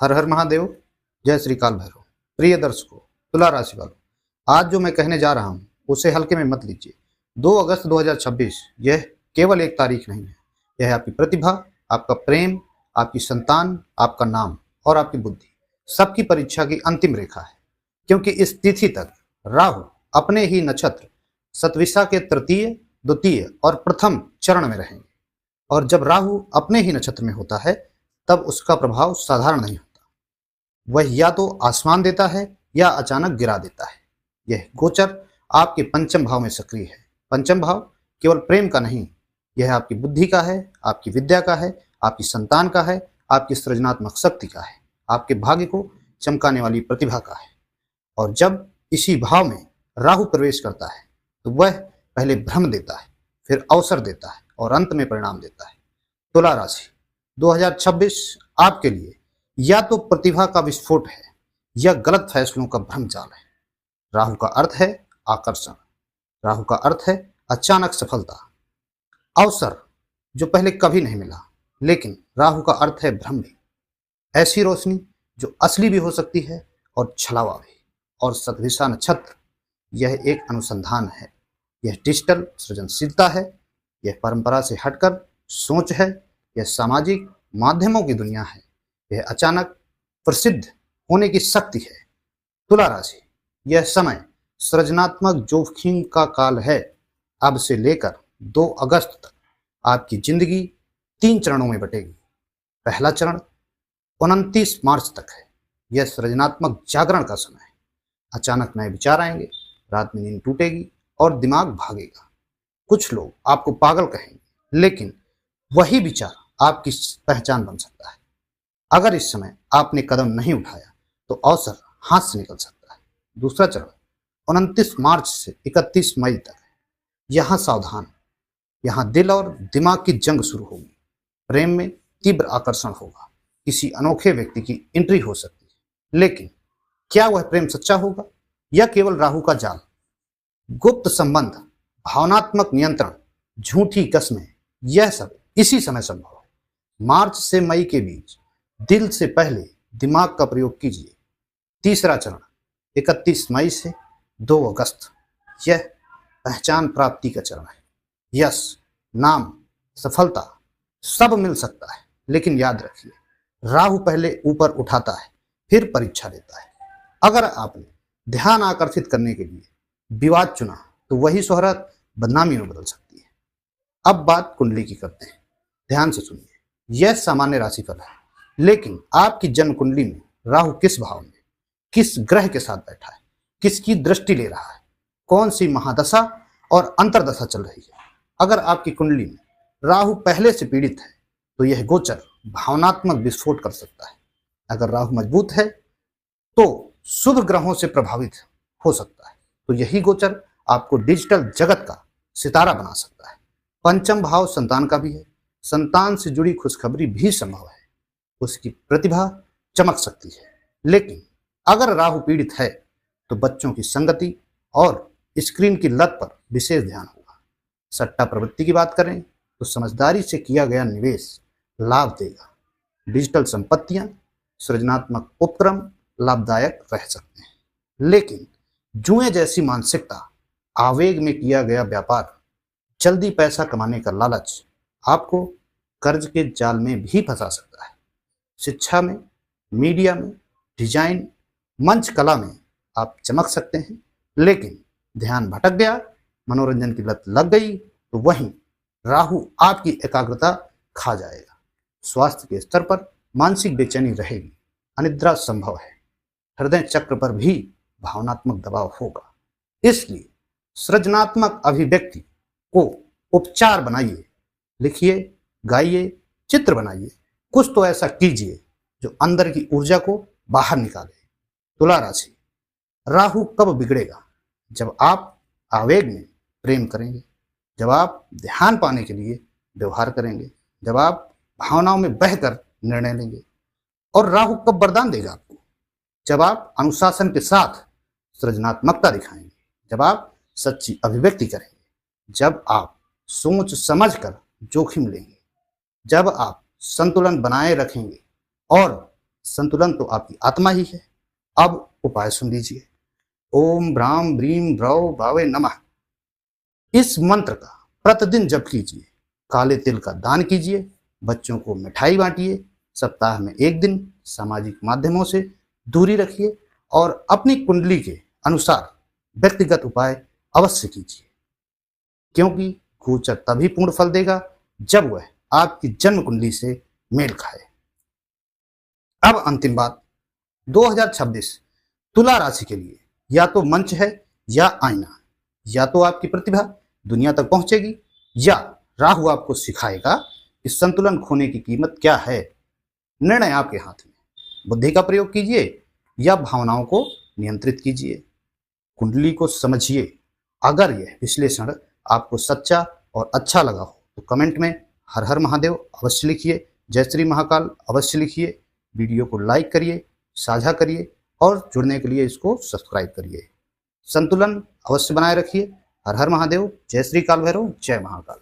हर हर महादेव। जय श्री काल भैरव। प्रिय दर्शकों, तुला राशि वालों, आज जो मैं कहने जा रहा हूँ उसे हल्के में मत लीजिए। 2 अगस्त 2026 यह केवल एक तारीख नहीं है। यह है आपकी प्रतिभा, आपका प्रेम, आपकी संतान, आपका नाम और आपकी बुद्धि, सबकी परीक्षा की अंतिम रेखा है। क्योंकि इस तिथि तक राहु अपने ही नक्षत्र सतविसा के तृतीय, द्वितीय और प्रथम चरण में रहेंगे। और जब राहु अपने ही नक्षत्र में होता है तब उसका प्रभाव साधारण नहीं होता। वह या तो आसमान देता है या अचानक गिरा देता है। यह गोचर आपके पंचम भाव में सक्रिय है। पंचम भाव केवल प्रेम का नहीं, यह आपकी बुद्धि का है, आपकी विद्या का है, आपकी संतान का है, आपकी सृजनात्मक शक्ति का है, आपके भाग्य को चमकाने वाली प्रतिभा का है। और जब इसी भाव में राहु प्रवेश करता है तो वह पहले भ्रम देता है, फिर अवसर देता है और अंत में परिणाम देता है। तुला राशि 2026 आपके लिए या तो प्रतिभा का विस्फोट है या गलत फैसलों का भ्रमजाल है। राहु का अर्थ है आकर्षण, राहु का अर्थ है अचानक सफलता, अवसर जो पहले कभी नहीं मिला। लेकिन राहु का अर्थ है भ्रम भी, ऐसी रोशनी जो असली भी हो सकती है और छलावा भी। और सतभिषा नक्षत्र यह एक अनुसंधान है, यह डिजिटल सृजनशीलता है, यह परंपरा से हटकर सोच है, यह सामाजिक माध्यमों की दुनिया है, यह अचानक प्रसिद्ध होने की शक्ति है। तुला राशि, यह समय सृजनात्मक जोखिम का काल है। अब से लेकर 2 अगस्त तक आपकी जिंदगी 3 चरणों में बटेगी। पहला चरण 29 मार्च तक है। यह सृजनात्मक जागरण का समय है। अचानक नए विचार आएंगे, रात में नींद टूटेगी और दिमाग भागेगा। कुछ लोग आपको पागल कहेंगे, लेकिन वही विचार आपकी पहचान बन सकता है। अगर इस समय आपने कदम नहीं उठाया तो अवसर हाथ से निकल सकता है। दूसरा चरण 29 मार्च से 31 मई तक है। यहाँ सावधान, यहाँ दिल और दिमाग की जंग शुरू होगी। प्रेम में तीव्र आकर्षण होगा, किसी अनोखे व्यक्ति की एंट्री हो सकती है। लेकिन क्या वह प्रेम सच्चा होगा या केवल राहु का जाल? गुप्त संबंध, भावनात्मक नियंत्रण, झूठी कस्में, यह सब इसी समय संभव है। मार्च से मई के बीच दिल से पहले दिमाग का प्रयोग कीजिए। तीसरा चरण 31 मई से 2 अगस्त, यह पहचान प्राप्ति का चरण है। यश, नाम, सफलता सब मिल सकता है, लेकिन याद रखिए राहु पहले ऊपर उठाता है, फिर परीक्षा लेता है। अगर आपने ध्यान आकर्षित करने के लिए विवाद चुना तो वही शोहरत बदनामी में बदल सकती है। अब बात कुंडली की करते हैं, ध्यान से सुनिए। यह सामान्य राशिफल है, लेकिन आपकी जन्म कुंडली में राहु किस भाव में, किस ग्रह के साथ बैठा है, किसकी दृष्टि ले रहा है, कौन सी महादशा और अंतरदशा चल रही है। अगर आपकी कुंडली में राहु पहले से पीड़ित है तो यह गोचर भावनात्मक विस्फोट कर सकता है। अगर राहु मजबूत है तो शुभ ग्रहों से प्रभावित हो सकता है। तो यही गोचर आपको डिजिटल जगत का सितारा बना सकता है। पंचम भाव संतान का भी है। संतान से जुड़ी खुशखबरी भी संभव है, उसकी प्रतिभा चमक सकती है। लेकिन अगर राहु पीड़ित है तो बच्चों की संगति और स्क्रीन की लत पर विशेष ध्यान होगा। सट्टा प्रवृत्ति की बात करें तो समझदारी से किया गया निवेश लाभ देगा। डिजिटल संपत्तियां, सृजनात्मक उपक्रम लाभदायक रह सकते हैं। लेकिन जुए जैसी मानसिकता, आवेग में किया गया व्यापार, जल्दी पैसा कमाने का लालच आपको कर्ज के जाल में भी फंसा सकता है। शिक्षा में, मीडिया में, डिजाइन, मंच कला में आप चमक सकते हैं, लेकिन ध्यान भटक गया, मनोरंजन की लत लग गई तो वहीं राहु आपकी एकाग्रता खा जाएगा। स्वास्थ्य के स्तर पर मानसिक बेचैनी रहेगी, अनिद्रा संभव है। हृदय चक्र पर भी भावनात्मक दबाव होगा। इसलिए सृजनात्मक अभिव्यक्ति को उपचार बनाइए, लिखिए, गाइए, चित्र बनाइए, कुछ तो ऐसा कीजिए जो अंदर की ऊर्जा को बाहर निकाले। तुला राशि, राहु कब बिगड़ेगा? जब आप आवेग में प्रेम करेंगे, जब आप ध्यान पाने के लिए व्यवहार करेंगे, जब आप भावनाओं में बहकर निर्णय लेंगे। और राहु कब वरदान देगा आपको? जब आप अनुशासन के साथ सृजनात्मकता दिखाएंगे, जब आप सच्ची अभिव्यक्ति करेंगे, जब आप सोच समझकर जोखिम लेंगे, जब आप संतुलन बनाए रखेंगे और संतुलन तो आपकी आत्मा ही है। अब उपाय सुन लीजिए। ओम ब्राम ब्रीम ब्रव भावे नमः इस मंत्र का प्रतिदिन जप कीजिए। काले तिल का दान कीजिए। बच्चों को मिठाई बांटिए। सप्ताह में एक दिन सामाजिक माध्यमों से दूरी रखिए और अपनी कुंडली के अनुसार व्यक्तिगत उपाय अवश्य कीजिए, क्योंकि गोचर तभी पूर्ण फल देगा जब वह आपकी जन्म कुंडली से मेल खाए। अब अंतिम बात, 2026 तुला राशि के लिए या तो मंच है या आईना। या तो आपकी प्रतिभा दुनिया तक पहुंचेगी या राहु आपको सिखाएगा कि संतुलन खोने की कीमत क्या है। निर्णय आपके हाथ में। बुद्धि का प्रयोग कीजिए या भावनाओं को नियंत्रित कीजिए। कुंडली को समझिए। अगर यह विश्लेषण आपको सच्चा और अच्छा लगा हो तो कमेंट में हर हर महादेव अवश्य लिखिए, जय श्री महाकाल अवश्य लिखिए। वीडियो को लाइक करिए, साझा करिए और जुड़ने के लिए इसको सब्सक्राइब करिए। संतुलन अवश्य बनाए रखिए। हर हर महादेव, जय श्री काल भैरव, जय महाकाल।